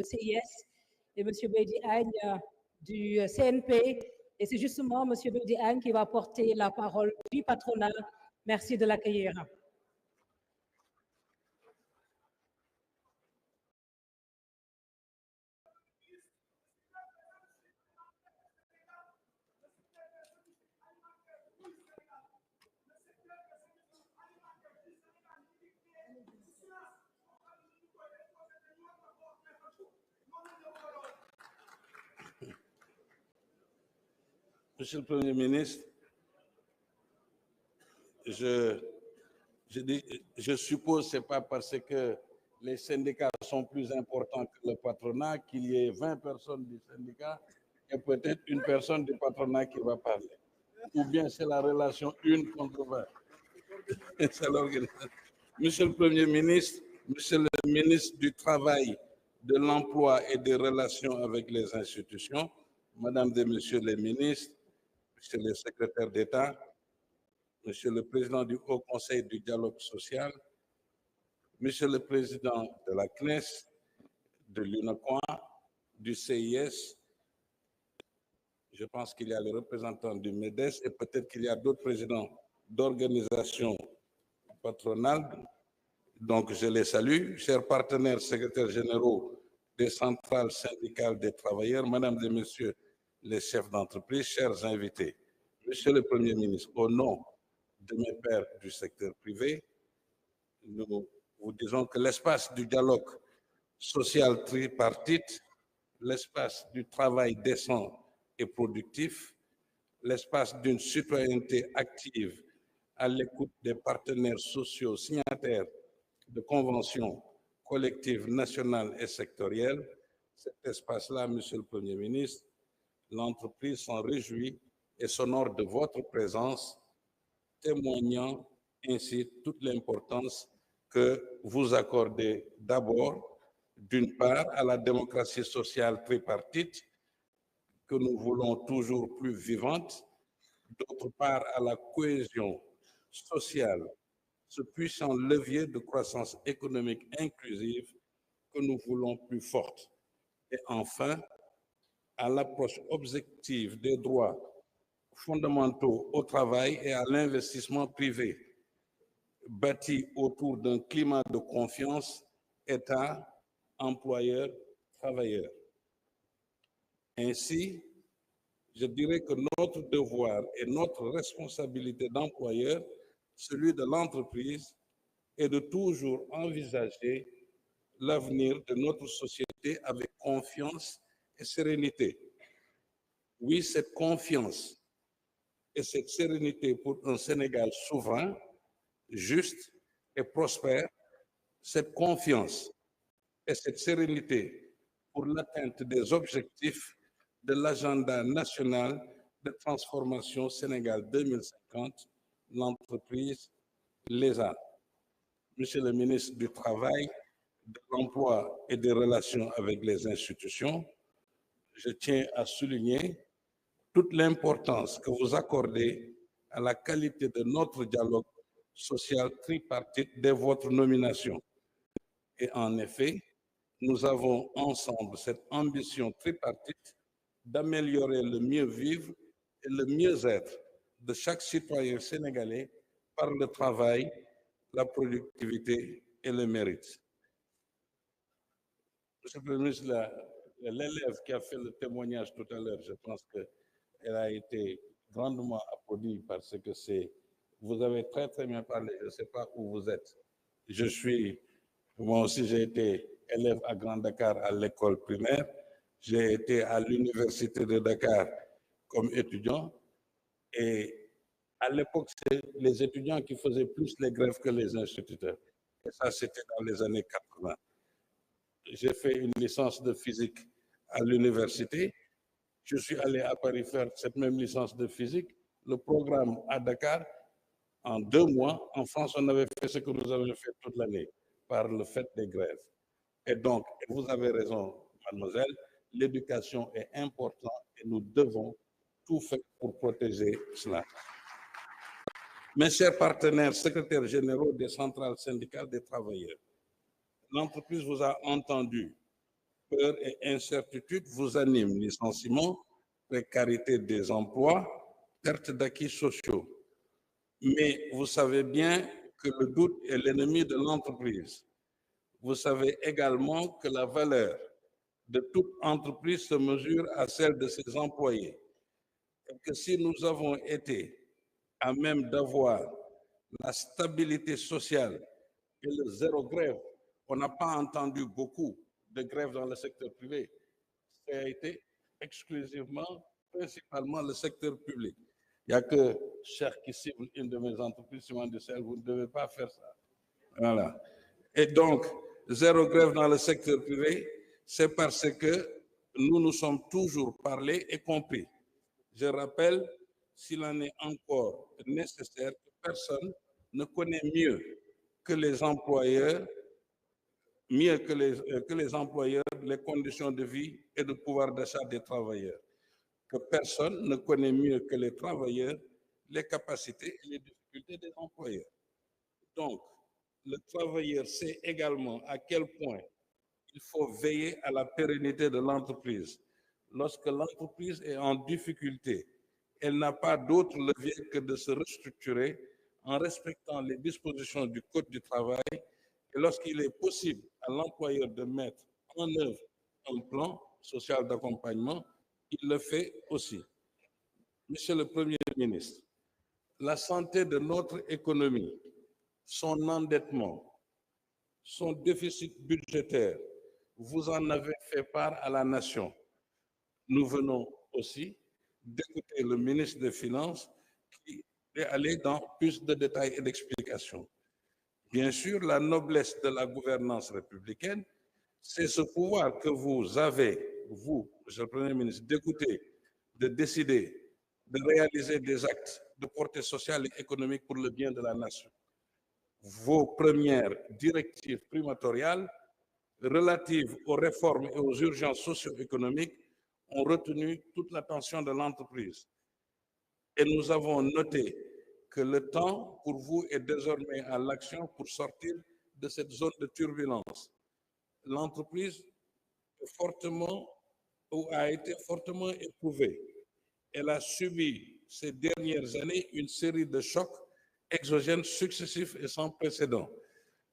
CIS et M. Bedi Agne du CNP. Et c'est justement M. Bedi Agne qui va porter la parole du patronat. Merci de l'accueillir. Monsieur le Premier ministre, je suppose que ce n'est pas parce que les syndicats sont plus importants que le patronat qu'il y ait 20 personnes du syndicat et peut-être une personne du patronat qui va parler. Ou bien c'est la relation une contre 20. Monsieur le Premier ministre, Monsieur le ministre du Travail, de l'Emploi et des Relations avec les institutions, Madame et Messieurs les ministres, Monsieur le secrétaire d'État, Monsieur le Président du Haut Conseil du dialogue social, Monsieur le Président de la CNES, de l'UNACOIS, du CIS, je pense qu'il y a les représentants du MEDES et peut-être qu'il y a d'autres présidents d'organisations patronales, donc je les salue. Chers partenaires secrétaires généraux des centrales syndicales des travailleurs, Mesdames et Messieurs les chefs d'entreprise, chers invités, Monsieur le Premier ministre, au nom de mes pairs du secteur privé, nous vous disons que l'espace du dialogue social tripartite, l'espace du travail décent et productif, l'espace d'une citoyenneté active à l'écoute des partenaires sociaux signataires de conventions collectives nationales et sectorielles, cet espace-là, Monsieur le Premier ministre, l'entreprise s'en réjouit et s'honore de votre présence, témoignant ainsi toute l'importance que vous accordez d'abord, d'une part, à la démocratie sociale tripartite, que nous voulons toujours plus vivante, d'autre part, à la cohésion sociale, ce puissant levier de croissance économique inclusive que nous voulons plus forte, et enfin, à l'approche objective des droits fondamentaux au travail et à l'investissement privé, bâti autour d'un climat de confiance État, employeur, travailleur. Ainsi, je dirais que notre devoir et notre responsabilité d'employeur, celui de l'entreprise, est de toujours envisager l'avenir de notre société avec confiance et sérénité. Oui, cette confiance et cette sérénité pour un Sénégal souverain, juste et prospère, cette confiance et cette sérénité pour l'atteinte des objectifs de l'agenda national de transformation Sénégal 2050, l'entreprise les a. Monsieur le ministre du Travail, de l'Emploi et des Relations avec les institutions, je tiens à souligner toute l'importance que vous accordez à la qualité de notre dialogue social tripartite dès votre nomination. Et en effet, nous avons ensemble cette ambition tripartite d'améliorer le mieux-vivre et le mieux-être de chaque citoyen sénégalais par le travail, la productivité et le mérite. Monsieur le Premier ministre, l'élève qui a fait le témoignage tout à l'heure, je pense qu'elle a été grandement applaudie parce que vous avez très très bien parlé, je ne sais pas où vous êtes. Moi aussi j'ai été élève à Grand Dakar à l'école primaire, j'ai été à l'université de Dakar comme étudiant et à l'époque c'est les étudiants qui faisaient plus les grèves que les instituteurs. Et ça c'était dans les années 80. J'ai fait une licence de physique à l'université. Je suis allé à Paris faire cette même licence de physique. Le programme à Dakar, en 2 mois, en France, on avait fait ce que nous avons fait toute l'année, par le fait des grèves. Et donc, vous avez raison, mademoiselle, l'éducation est importante et nous devons tout faire pour protéger cela. Mes chers partenaires, secrétaires généraux des centrales syndicales des travailleurs, l'entreprise vous a entendu peur et incertitude vous animent. Licenciements, précarité des emplois, perte d'acquis sociaux. Mais vous savez bien que le doute est l'ennemi de l'entreprise. Vous savez également que la valeur de toute entreprise se mesure à celle de ses employés. Et que si nous avons été à même d'avoir la stabilité sociale et le zéro grève, on n'a pas entendu beaucoup de grèves dans le secteur privé. Ça a été exclusivement, principalement le secteur public. Il n'y a que Cher qui cible une de mes entreprises, Ciment du Sahel, vous ne devez pas faire ça. Voilà. Et donc, zéro grève dans le secteur privé, c'est parce que nous nous sommes toujours parlé et compris. Je rappelle, s'il en est encore nécessaire, que personne ne connaît mieux que les employeurs, les conditions de vie et de pouvoir d'achat des travailleurs. Que personne ne connaît mieux que les travailleurs les capacités et les difficultés des employeurs. Donc, le travailleur sait également à quel point il faut veiller à la pérennité de l'entreprise. Lorsque l'entreprise est en difficulté, elle n'a pas d'autre levier que de se restructurer en respectant les dispositions du Code du travail et lorsqu'il est possible à l'employeur de mettre en œuvre un plan social d'accompagnement, il le fait aussi. Monsieur le Premier ministre, la santé de notre économie, son endettement, son déficit budgétaire, vous en avez fait part à la nation. Nous venons aussi d'écouter le ministre des Finances qui est allé dans plus de détails et d'explications. Bien sûr, la noblesse de la gouvernance républicaine, c'est ce pouvoir que vous avez, vous, Monsieur le Premier ministre, d'écouter, de décider, de réaliser des actes de portée sociale et économique pour le bien de la nation. Vos premières directives primatoriales relatives aux réformes et aux urgences socio-économiques ont retenu toute l'attention de l'entreprise. Et nous avons noté que le temps pour vous est désormais à l'action pour sortir de cette zone de turbulence. L'entreprise a été fortement éprouvée. Elle a subi ces dernières années une série de chocs exogènes successifs et sans précédent.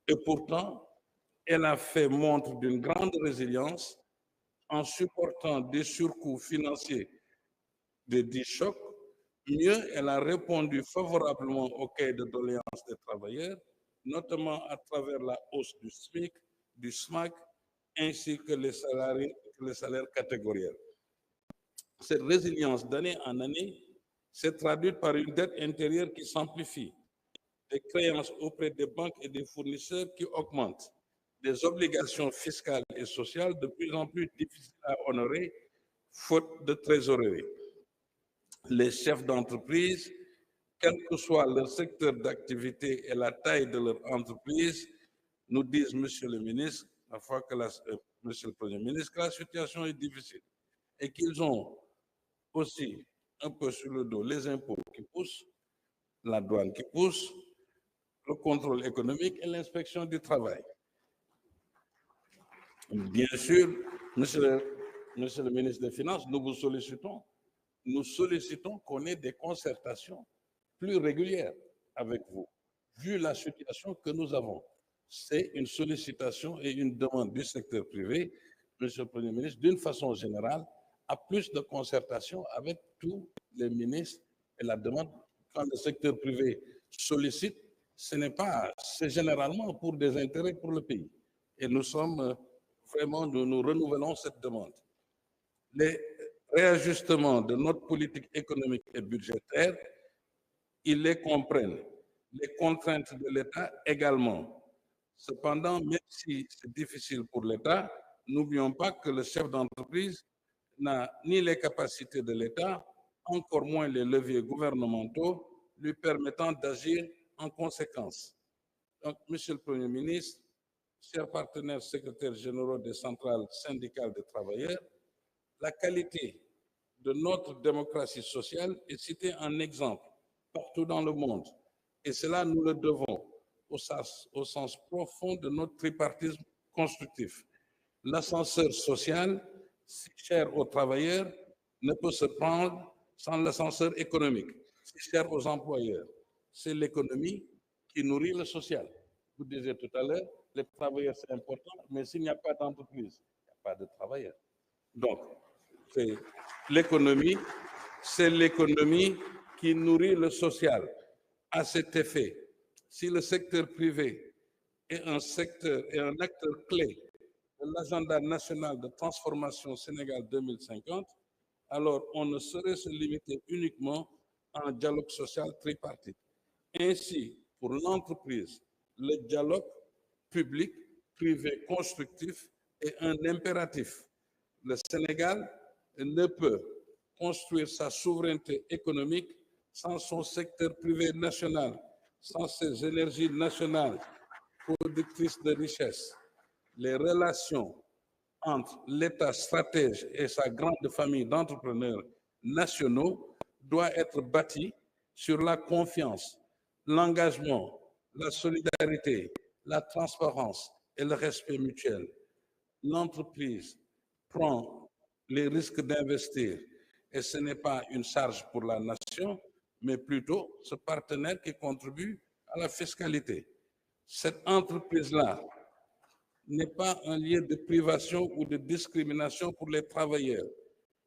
Et pourtant, elle a fait montre d'une grande résilience en supportant des surcoûts financiers de 10 chocs. Mieux, elle a répondu favorablement aux cahiers de doléances des travailleurs, notamment à travers la hausse du SMIC, du SMAC, ainsi que les salaires catégoriels. Cette résilience d'année en année s'est traduite par une dette intérieure qui s'amplifie, des créances auprès des banques et des fournisseurs qui augmentent, des obligations fiscales et sociales de plus en plus difficiles à honorer, faute de trésorerie. Les chefs d'entreprise, quel que soit leur secteur d'activité et la taille de leur entreprise, nous disent, Monsieur le ministre, Monsieur le Premier ministre, que la situation est difficile et qu'ils ont aussi un peu sur le dos les impôts qui poussent, la douane qui pousse, le contrôle économique et l'inspection du travail. Bien sûr, Monsieur le ministre des Finances, nous sollicitons qu'on ait des concertations plus régulières avec vous, vu la situation que nous avons. C'est une sollicitation et une demande du secteur privé, Monsieur le Premier ministre, d'une façon générale, à plus de concertation avec tous les ministres. Et la demande, quand le secteur privé sollicite, c'est généralement pour des intérêts pour le pays. Et nous renouvelons cette demande. Les réajustements de notre politique économique et budgétaire, ils les comprennent. Les contraintes de l'État également. Cependant, même si c'est difficile pour l'État, n'oublions pas que le chef d'entreprise n'a ni les capacités de l'État, encore moins les leviers gouvernementaux lui permettant d'agir en conséquence. Donc, Monsieur le Premier ministre, chers partenaires secrétaires généraux des centrales syndicales des travailleurs, la qualité de notre démocratie sociale est citée en exemple partout dans le monde. Et cela, nous le devons au sens profond de notre tripartisme constructif. L'ascenseur social, si cher aux travailleurs, ne peut se prendre sans l'ascenseur économique, si cher aux employeurs. C'est l'économie qui nourrit le social. Vous disiez tout à l'heure, les travailleurs, c'est important, mais s'il n'y a pas d'entreprise, il n'y a pas de travailleurs. Donc, c'est l'économie qui nourrit le social. À cet effet, si le secteur privé est un acteur clé de l'agenda national de transformation Sénégal 2050, alors on ne saurait se limiter uniquement à un dialogue social tripartite. Ainsi, pour l'entreprise, le dialogue public-privé constructif est un impératif. Le Sénégal ne peut construire sa souveraineté économique sans son secteur privé national, sans ses énergies nationales productrices de richesses. Les relations entre l'État stratège et sa grande famille d'entrepreneurs nationaux doivent être bâties sur la confiance, l'engagement, la solidarité, la transparence et le respect mutuel. L'entreprise prend les risques d'investir et ce n'est pas une charge pour la nation, mais plutôt ce partenaire qui contribue à la fiscalité. Cette entreprise-là n'est pas un lieu de privation ou de discrimination pour les travailleurs,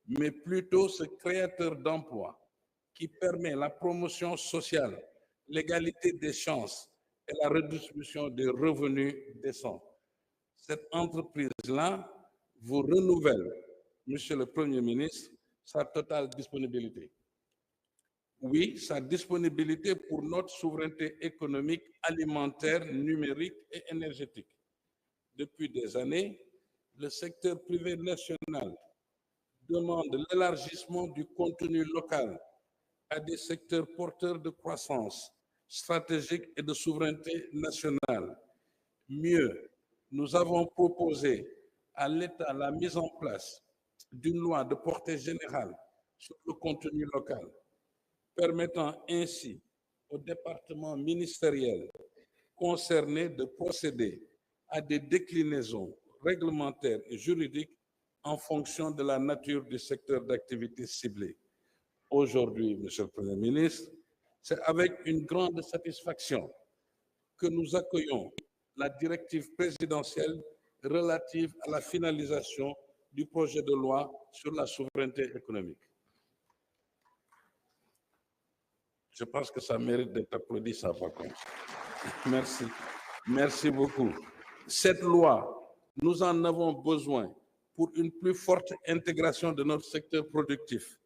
mais plutôt ce créateur d'emplois qui permet la promotion sociale, l'égalité des chances et la redistribution des revenus décents. Cette entreprise-là vous renouvelle, Monsieur le Premier ministre, sa totale disponibilité. Oui, sa disponibilité pour notre souveraineté économique, alimentaire, numérique et énergétique. Depuis des années, le secteur privé national demande l'élargissement du contenu local à des secteurs porteurs de croissance stratégique et de souveraineté nationale. Mieux, nous avons proposé à l'État la mise en place d'une loi de portée générale sur le contenu local, permettant ainsi aux départements ministériels concernés de procéder à des déclinaisons réglementaires et juridiques en fonction de la nature du secteur d'activité ciblé. Aujourd'hui, Monsieur le Premier ministre, c'est avec une grande satisfaction que nous accueillons la directive présidentielle relative à la finalisation du projet de loi sur la souveraineté économique. Je pense que ça mérite d'être applaudi, ça, par contre. Merci. Merci beaucoup. Cette loi, nous en avons besoin pour une plus forte intégration de notre secteur productif.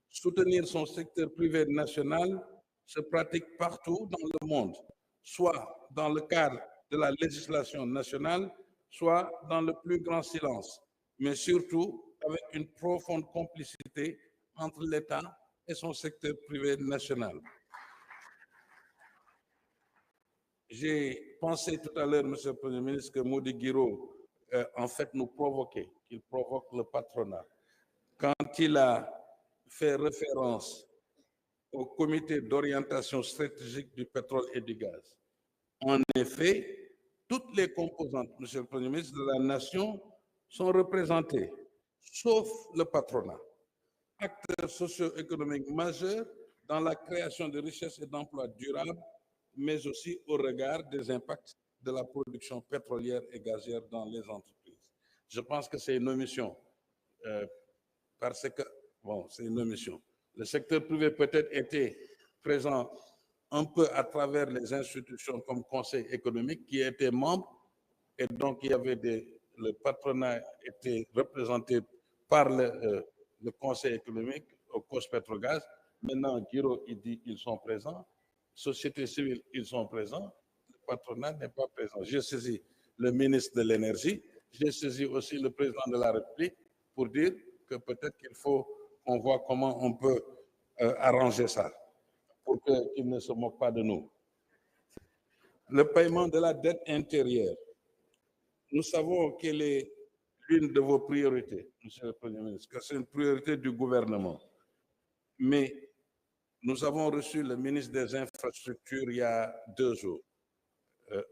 Soutenir son secteur privé national se pratique partout dans le monde, soit dans le cadre de la législation nationale, soit dans le plus grand silence, mais surtout avec une profonde complicité entre l'État et son secteur privé national. J'ai pensé tout à l'heure, Monsieur le Premier ministre, que Mody Guiro, en fait, nous provoquait, qu'il provoque le patronat. Quand il a fait référence au comité d'orientation stratégique du pétrole et du gaz. En effet, toutes les composantes, Monsieur le Premier ministre, de la nation sont représentées, sauf le patronat, acteur socio-économique majeur dans la création de richesses et d'emplois durables, mais aussi au regard des impacts de la production pétrolière et gazière dans les entreprises. Je pense que c'est une omission, parce que, bon, c'est une omission. Le secteur privé peut-être était présent un peu à travers les institutions comme Conseil économique qui étaient membres, et donc il y avait le patronat était représenté par le Conseil économique au COS-Pétrogaz. Maintenant, Guiro, il dit qu'ils sont présents. Société civile, ils sont présents. Le patronat n'est pas présent. J'ai saisi le ministre de l'Énergie. J'ai saisi aussi le président de la République pour dire que peut-être qu'il faut qu'on voit comment on peut arranger ça pour qu'ils ne se moquent pas de nous. Le paiement de la dette intérieure. Nous savons qu'elle est l'une de vos priorités, Monsieur le Premier ministre, que c'est une priorité du gouvernement. Mais nous avons reçu le ministre des Infrastructures il y a 2 jours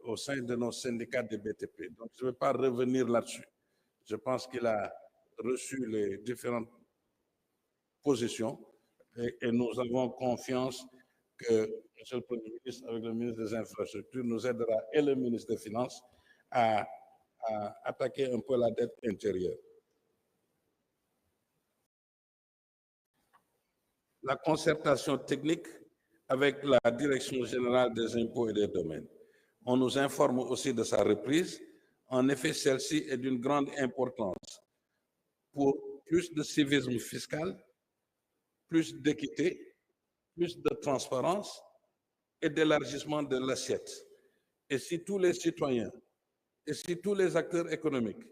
au sein de nos syndicats de BTP. Donc, je ne vais pas revenir là-dessus. Je pense qu'il a reçu les différentes positions et nous avons confiance que M. le Premier ministre, avec le ministre des Infrastructures, nous aidera et le ministre des Finances à attaquer un peu la dette intérieure. La concertation technique avec la Direction générale des impôts et des domaines. On nous informe aussi de sa reprise. En effet, celle-ci est d'une grande importance pour plus de civisme fiscal, plus d'équité, plus de transparence et d'élargissement de l'assiette. Et si tous les citoyens et si tous les acteurs économiques,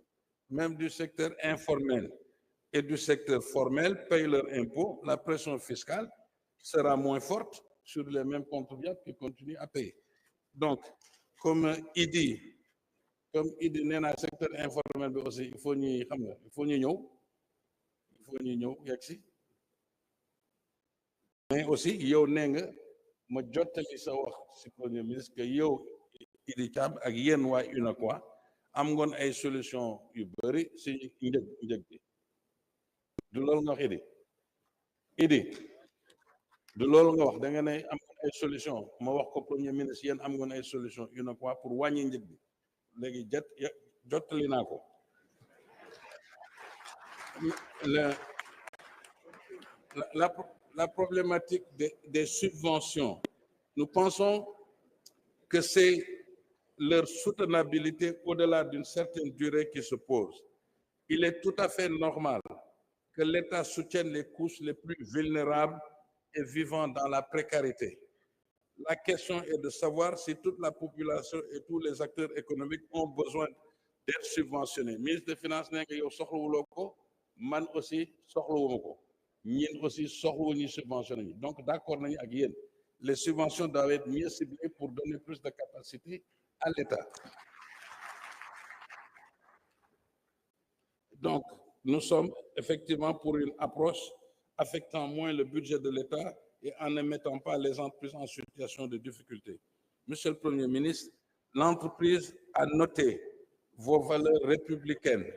même du secteur informel et du secteur formel, payent leurs impôts, la pression fiscale sera moins forte sur les mêmes contribuables qui continuent à payer. Donc, comme il dit, nee na secteur informel bi aussi il faut ñuy xam nga il faut ñu ñëw yegg si mais aussi yow nee nga ma jottali sa wax si Premier ministre que yow Idi Thiam ak yéen waa UNACOIS am ngoon ay solution yu bëri si njëg bi du loolu nga wax Idi du loolu nga wax da nga ne am ngoon ay solution ma wax ko Premier ministre yéen am ngoon ay solution UNACOIS pour wàññi njëg bi léegi jottali naa ko la problématique des subventions. Nous pensons que c'est leur soutenabilité au-delà d'une certaine durée qui se pose. Il est tout à fait normal que l'État soutienne les couches les plus vulnérables et vivant dans la précarité. La question est de savoir si toute la population et tous les acteurs économiques ont besoin d'être subventionnés. Ministre des Finances n'est que yow soxlawuloo ko, man aussi soxlawuma ko, ñin aussi soxlawuñu subventionné. Donc d'accord nañu ak yéen. Les subventions doivent être mieux ciblées pour donner plus de capacité à l'État. Donc, nous sommes effectivement pour une approche affectant moins le budget de l'État et en ne mettant pas les entreprises en situation de difficulté. Monsieur le Premier ministre, l'entreprise a noté vos valeurs républicaines,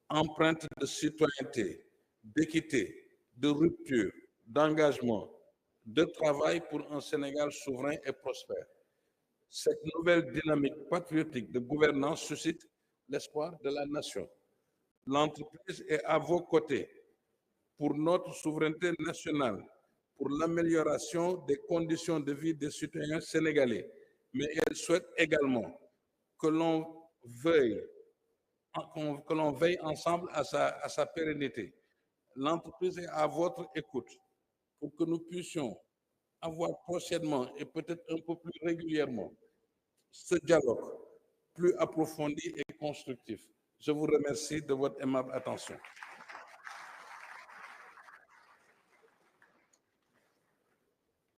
empreintes de citoyenneté, d'équité, de rupture, d'engagement, de travail pour un Sénégal souverain et prospère. Cette nouvelle dynamique patriotique de gouvernance suscite l'espoir de la nation. L'entreprise est à vos côtés pour notre souveraineté nationale, pour l'amélioration des conditions de vie des citoyens sénégalais, mais elle souhaite également que l'on veille ensemble à sa pérennité. L'entreprise est à votre écoute pour que nous puissions avoir prochainement et peut-être un peu plus régulièrement ce dialogue plus approfondi et constructif. Je vous remercie de votre aimable attention.